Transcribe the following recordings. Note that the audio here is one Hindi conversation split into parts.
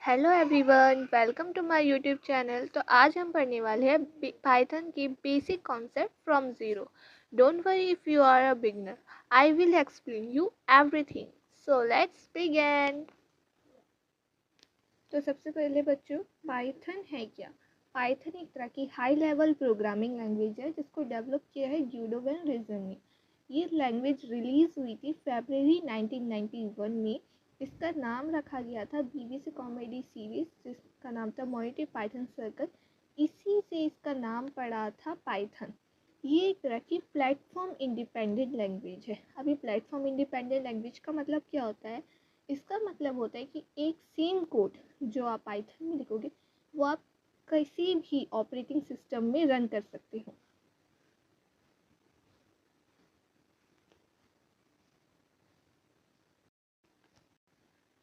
Hello everyone, welcome to my YouTube channel. तो आज हम पढ़ने वाले हैं पाइथन की basic concept from zero. Don't worry if you are a beginner, I will explain you everything. So let's begin. तो सबसे पहले बच्चों, पाइथन है क्या? पाइथन एक तरह की हाई लेवल प्रोग्रामिंग लैंग्वेज है जिसको डेवलप किया है गुइडो वैन रीजन ने। ये लैंग्वेज रिलीज हुई थी फरवरी 1991 में। इसका नाम रखा गया था बीबीसी कॉमेडी सीरीज जिसका नाम था मोनिटी पाइथन सर्कल। इसी से इसका नाम पड़ा था पाइथन। ये एक तरह की प्लेटफॉर्म इंडिपेंडेंट लैंग्वेज है। अभी प्लेटफॉर्म इंडिपेंडेंट लैंग्वेज का मतलब क्या होता है? इसका मतलब होता है कि एक सेम कोड जो आप पाइथन में लिखोगे वो आप किसी भी ऑपरेटिंग सिस्टम में रन कर सकते हो।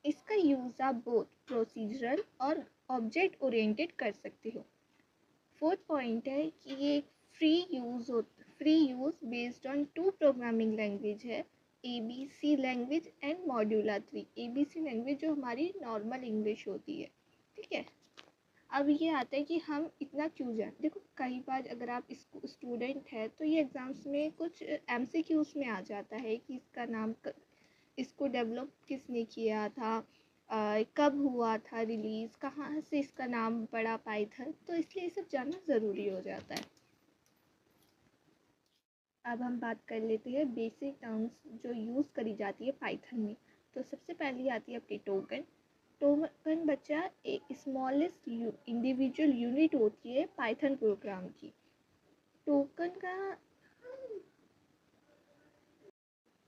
इसका यूज़ आप बोथ प्रोसीजरल और ऑब्जेक्ट ओरिएंटेड कर सकते हो। फोर्थ पॉइंट है कि ये free use based on two programming language है, ABC language and modular 3। ABC language जो हमारी नॉर्मल इंग्लिश होती है, ठीक है। अब ये आता है कि हम इतना क्यों जान। देखो, कई बार अगर आप स्टूडेंट है तो ये एग्ज़ाम्स में कुछ MCQs में आ जाता है कि इसका नाम इसको डेवलप किसने किया था, कब हुआ था रिलीज़, कहाँ से इसका नाम पड़ा पाइथन, तो इसलिए ये सब जानना ज़रूरी हो जाता है। अब हम बात कर लेते हैं बेसिक टर्म्स जो यूज़ करी जाती है पाइथन में। तो सबसे पहली आती है आपकी टोकन। टोकन बच्चा एक स्मॉलेस्ट इंडिविजुअल यूनिट होती है पाइथन प्रोग्राम की।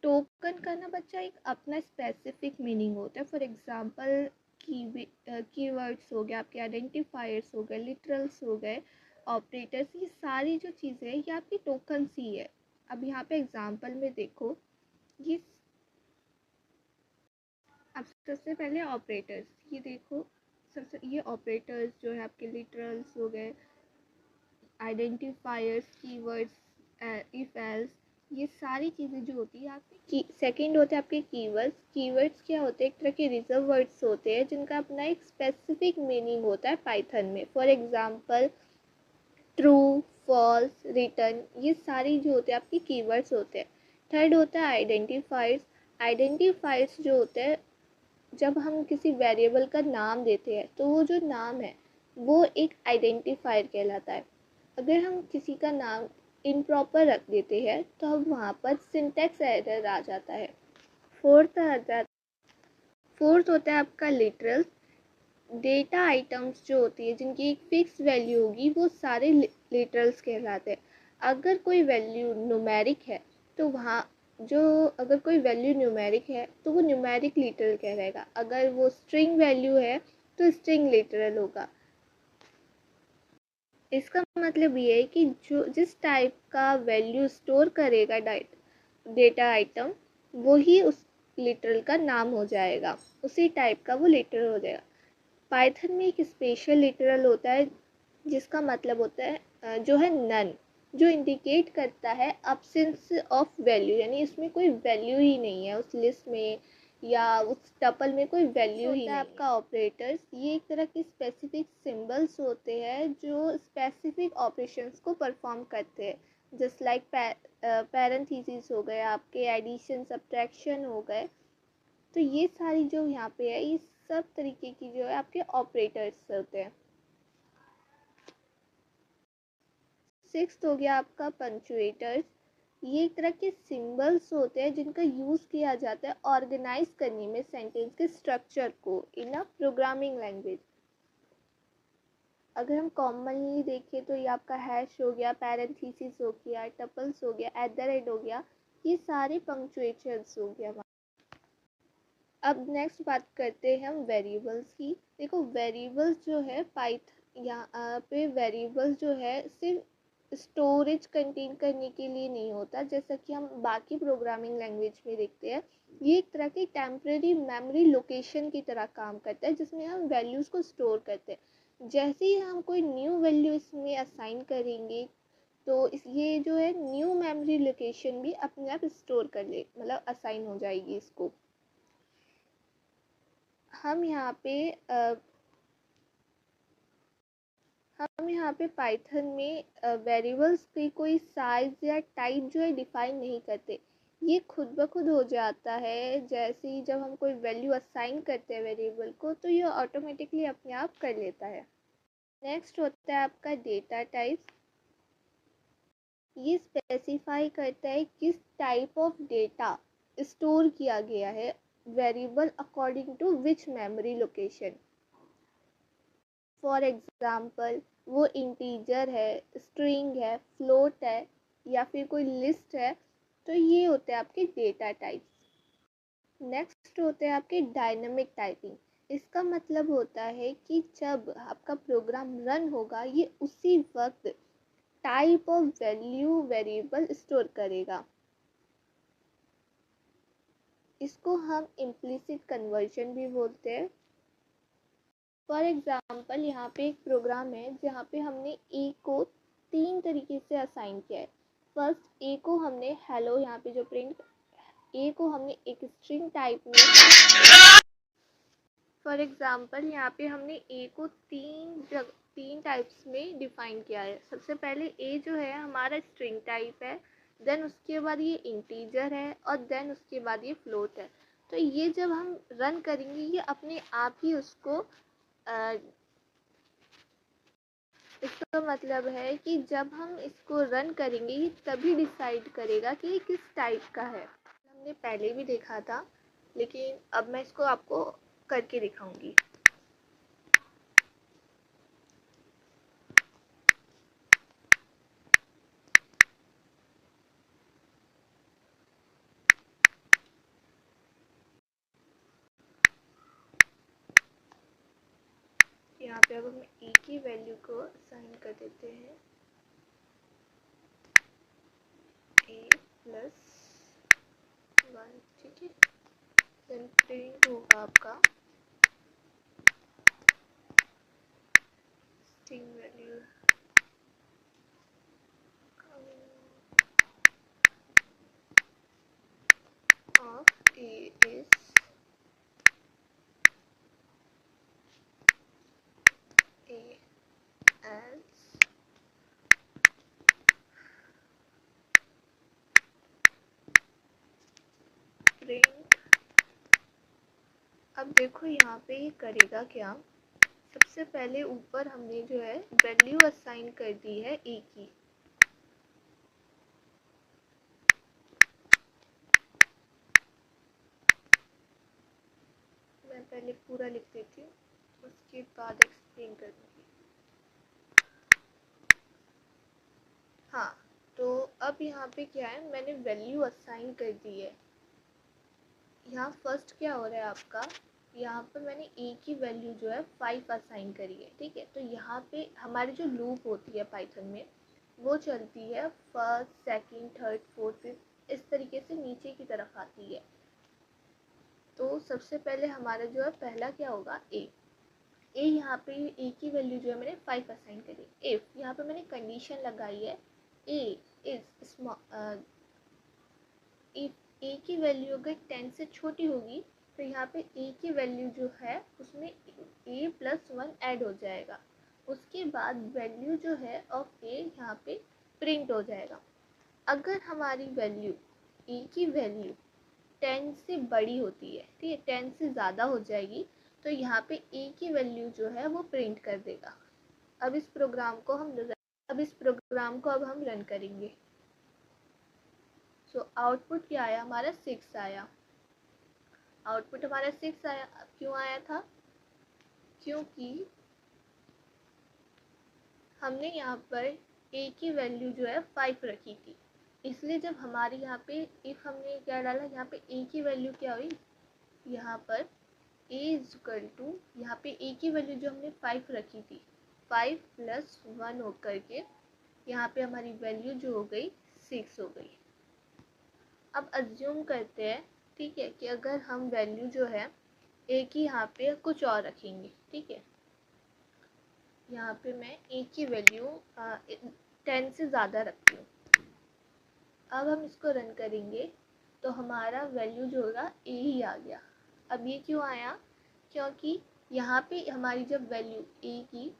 टोकन का ना बच्चा एक अपना स्पेसिफिक मीनिंग होता है। फॉर एग्जांपल कीवर्ड्स हो गए, आपके आइडेंटिफायर्स हो गए, लिटरल्स हो गए, ऑपरेटर्स, ये सारी जो चीज़ें हैं ये आपकी टोकन्स ही है। अब यहाँ पे एग्जांपल में देखो, ये अब सबसे पहले ऑपरेटर्स, ये देखो, सबसे ये ऑपरेटर्स जो है आपके लिटरल्स हो गए, आइडेंटिफायर्स, कीवर्ड्स, इफ एल्स, ये सारी चीज़ें जो होती है आपकी। सेकंड होते हैं आपके कीवर्ड्स। कीवर्ड्स क्या होते हैं? एक तरह के रिजर्व वर्ड्स होते हैं जिनका अपना एक स्पेसिफिक मीनिंग होता है पाइथन में। For example true, false, return, ये सारी जो होते हैं आपकी कीवर्ड्स होते हैं। थर्ड होता है आइडेंटिफायर्स। आइडेंटिफायर्स जो होते हैं, जब हम किसी वेरिएबल का नाम देते हैं तो वो जो नाम है वो एक आइडेंटिफायर कहलाता है। अगर हम किसी का नाम इम्प्रॉपर रख देते हैं तो अब वहाँ पर सिंटैक्स एरर आ जाता है। फोर्थ होता है आपका लिटरल। डेटा आइटम्स जो होती है जिनकी एक फिक्स वैल्यू होगी वो सारे लिटरल्स कहलाते हैं। अगर कोई वैल्यू न्यूमेरिक है तो वहाँ जो अगर कोई वैल्यू न्यूमेरिक है तो वो न्यूमेरिक लिटरल कहलाएगा। अगर वो स्ट्रिंग वैल्यू है तो स्ट्रिंग लिटरल होगा। इसका मतलब ये है कि जो जिस टाइप का वैल्यू स्टोर करेगा डेटा आइटम, वही उस लिटरल का नाम हो जाएगा, उसी टाइप का वो लिटरल हो जाएगा। पाइथन में एक स्पेशल लिटरल होता है जिसका मतलब होता है जो है नन, जो इंडिकेट करता है अब्सेंस ऑफ वैल्यू, यानी इसमें कोई वैल्यू ही नहीं है उस लिस्ट में या उस टपल में कोई वैल्यू ही नहीं है। आपका ऑपरेटर्स, ये एक तरह के स्पेसिफिक सिंबल्स होते हैं जो स्पेसिफिक ऑपरेशंस को परफॉर्म करते हैं। जस्ट लाइक पैरेंथेसिस हो गए, आपके एडिशन सब्ट्रैक्शन हो गए। तो ये सारी जो यहाँ पे है, ये सब तरीके की जो है आपके ऑपरेटर्स होते हैं। सिक्स्थ हो गया आपका पंचुएटर्स। ये एक तरह के सिंबल्स होते हैं जिनका यूज़ किया जाता है ऑर्गेनाइज करने में सेंटेंस के स्ट्रक्चर को इन अ प्रोग्रामिंग लैंग्वेज। अगर हम कॉमनली देखें तो ये आपका हैश हो गया, पैरेंथेसिस हो गया, टपल्स हो गया, एट द रेट हो गया, ये सारे पंक्चुएशंस हो गया। अब नेक्स्ट बात करते हैं हम वेरिएबल्स की। देखो, वेरिएबल्स जो है पाइथन यहाँ पे वेरिएबल्स जो है सिर्फ स्टोरेज कंटेन करने के लिए नहीं होता, जैसा कि हम बाकी प्रोग्रामिंग लैंग्वेज में देखते हैं। ये एक तरह की टेम्परेरी मेमोरी लोकेशन की तरह काम करता है जिसमें हम वैल्यूज़ को स्टोर करते हैं। जैसे ही हम कोई न्यू वैल्यू इसमें असाइन करेंगे तो ये जो है न्यू मेमोरी लोकेशन भी अपने आप स्टोर कर ले, मतलब असाइन हो जाएगी इसको। हम यहाँ पे हम यहाँ पे पाइथन में वेरिएबल्स की कोई साइज या टाइप जो है डिफाइन नहीं करते, ये खुद ब खुद हो जाता है। जैसे ही जब हम कोई वैल्यू असाइन करते हैं वेरिएबल को, तो ये ऑटोमेटिकली अपने आप कर लेता है। नेक्स्ट होता है आपका डेटा टाइप। ये स्पेसिफाई करता है किस टाइप ऑफ डेटा स्टोर किया गया है variable according to which memory location. For example वो इंटीजर है, स्ट्रिंग है, फ्लोट है या फिर कोई लिस्ट है। तो ये होते हैं आपके डेटा टाइप्स। नेक्स्ट होते हैं आपके डायनेमिक टाइपिंग। इसका मतलब होता है कि जब आपका प्रोग्राम रन होगा, ये उसी वक्त type of value variable store करेगा। इसको हम इम्प्लिसिट कन्वर्जन भी बोलते हैं। फॉर एग्जाम्पल यहाँ पे एक प्रोग्राम है जहाँ पे हमने ए को 3 तरीके से असाइन किया है। फर्स्ट ए को हमने हेलो, यहाँ पे जो प्रिंट ए को हमने एक स्ट्रिंग टाइप में, फॉर एग्जाम्पल यहाँ पे हमने ए को तीन टाइप्स में डिफाइन किया है। सबसे पहले ए जो है हमारा स्ट्रिंग टाइप है, देन उसके बाद ये इंटीजर है और देन उसके बाद ये फ्लोट है। तो ये जब हम रन करेंगे, ये अपने आप ही उसको इसका मतलब है कि जब हम इसको रन करेंगे, ये तभी डिसाइड करेगा कि ये किस टाइप का है। हमने पहले भी देखा था, लेकिन अब मैं इसको आपको करके दिखाऊंगी। यहाँ पे अब हम ए की वैल्यू को असाइन कर देते हैं, ए प्लस 1, ठीक है। देन प्रिंट होगा आपका string value of A is a else print. अब देखो यहाँ पे ये करेगा क्या। सबसे पहले ऊपर हमने जो है वैल्यू असाइन कर दी है ए की। मैं पहले पूरा लिख देती हूँ, उसके बाद एक्सप्लेन कर दूँगी। हाँ, तो अब यहाँ पे क्या है, मैंने वैल्यू असाइन कर दी है। यहाँ फर्स्ट क्या हो रहा है आपका, यहाँ पे मैंने ए की वैल्यू जो है 5 असाइन करी है, ठीक है। तो यहाँ पे हमारी जो लूप होती है पाइथन में, वो चलती है first, second, third, fourth, fifth, इस तरीके से नीचे की तरफ आती है। तो सबसे पहले हमारा जो है पहला क्या होगा, ए। यहाँ पे ए की वैल्यू जो है मैंने 5 असाइन करी। इफ यहाँ पे मैंने कंडीशन लगाई है ए इज स्मॉल, ए की वैल्यू अगर 10 से छोटी होगी, तो यहाँ पे ए की वैल्यू जो है उसमें ए प्लस 1 ऐड हो जाएगा। उसके बाद वैल्यू जो है ऑफ ए यहाँ पे प्रिंट हो जाएगा। अगर हमारी वैल्यू ए की वैल्यू 10 से बड़ी होती है, ठीक है, 10 से ज़्यादा हो जाएगी, तो यहाँ पे ए की वैल्यू जो है वो प्रिंट कर देगा। अब इस प्रोग्राम को हम रन करेंगे। सो आउटपुट क्या आया, हमारा 6 आया। आउटपुट हमारा 6 आया। अब क्यों आया था, क्योंकि हमने यहाँ पर ए की वैल्यू जो है 5 रखी थी। इसलिए जब हमारे यहाँ पे इफ हमने क्या डाला, यहाँ पे ए की वैल्यू क्या हुई, यहाँ पर ए इज इक्वल टू, यहाँ पे ए की वैल्यू जो हमने 5 रखी थी, 5 प्लस 1 हो करके यहाँ पे हमारी वैल्यू जो हो गई 6 हो गई। अब अज्यूम करते हैं, ठीक है, कि अगर हम वैल्यू जो है ए की यहाँ पे कुछ और रखेंगे, ठीक है। यहाँ पे मैं ए की वैल्यू 10 से ज़्यादा रखती हूँ। अब हम इसको रन करेंगे, तो हमारा वैल्यू जो होगा ए ही आ गया। अब ये क्यों आया, क्योंकि यहाँ पे हमारी जब वैल्यू ए की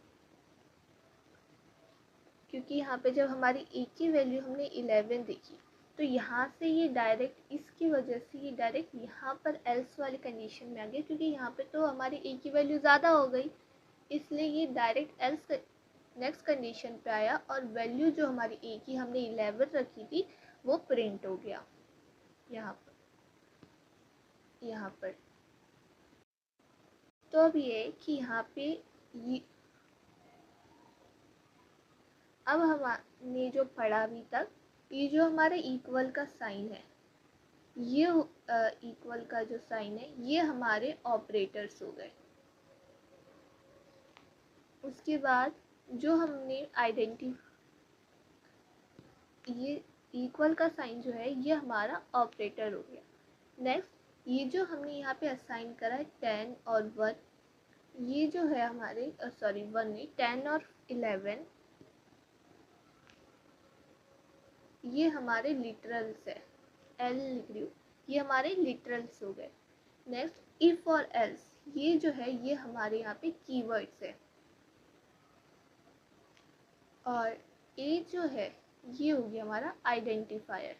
क्योंकि यहाँ पे जब हमारी ए की वैल्यू हमने 11 देखी तो यहाँ से ये डायरेक्ट इसकी वजह से ये डायरेक्ट यहाँ पर एल्स वाली कंडीशन में आ गया, क्योंकि यहाँ पे तो हमारी ए की वैल्यू ज़्यादा हो गई, इसलिए ये डायरेक्ट एल्स नेक्स्ट कंडीशन पे आया और वैल्यू जो हमारी ए की हमने 11 रखी थी वो प्रिंट हो गया यहाँ पर। तो अब ये कि यहाँ पे ये अब हमने जो पढ़ा अभी तक, ये जो हमारा इक्वल का साइन है, ये इक्वल का जो साइन है ये हमारे ऑपरेटर्स हो गए। उसके बाद जो हमने ये इक्वल का साइन जो है ये हमारा ऑपरेटर हो गया। नेक्स्ट ये जो हमने यहाँ पे असाइन करा है 10 और 1, ये जो है हमारे 10 और 11, ये हमारे लिटरल्स है, एल लिख रही हूँ, ये हमारे लिटरल्स हो गए। नेक्स्ट इफ और एल्स, ये जो है ये हमारे यहाँ पे कीवर्ड्स है। और ए जो है ये हो गया हमारा आइडेंटिफायर।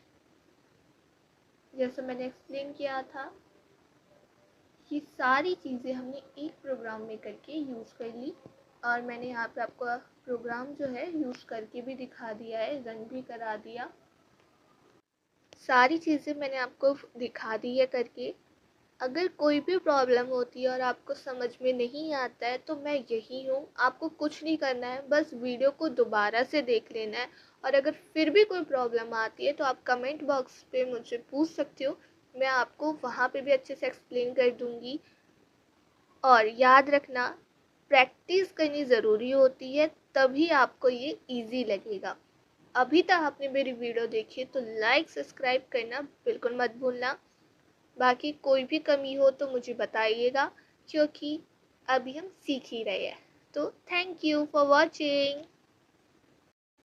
जैसे मैंने एक्सप्लेन किया था, ये सारी चीज़ें हमने एक प्रोग्राम में करके यूज़ कर ली, और मैंने यहाँ पे आपको प्रोग्राम जो है यूज़ करके भी दिखा दिया है, रन भी करा दिया। सारी चीज़ें मैंने आपको दिखा दी है करके। अगर कोई भी प्रॉब्लम होती है और आपको समझ में नहीं आता है तो मैं यही हूँ, आपको कुछ नहीं करना है, बस वीडियो को दोबारा से देख लेना है। और अगर फिर भी कोई प्रॉब्लम आती है तो आप कमेंट बॉक्स पे मुझे पूछ सकते हो, मैं आपको वहाँ पे भी अच्छे से एक्सप्लेन कर दूँगी। और याद रखना, प्रैक्टिस करनी ज़रूरी होती है, तभी आपको ये ईजी लगेगा। अभी तक आपने मेरी वीडियो देखी तो लाइक सब्सक्राइब करना बिल्कुल मत भूलना। बाकी कोई भी कमी हो तो मुझे बताइएगा, क्योंकि अभी हम सीख ही रहे हैं। तो थैंक यू फॉर वॉचिंग।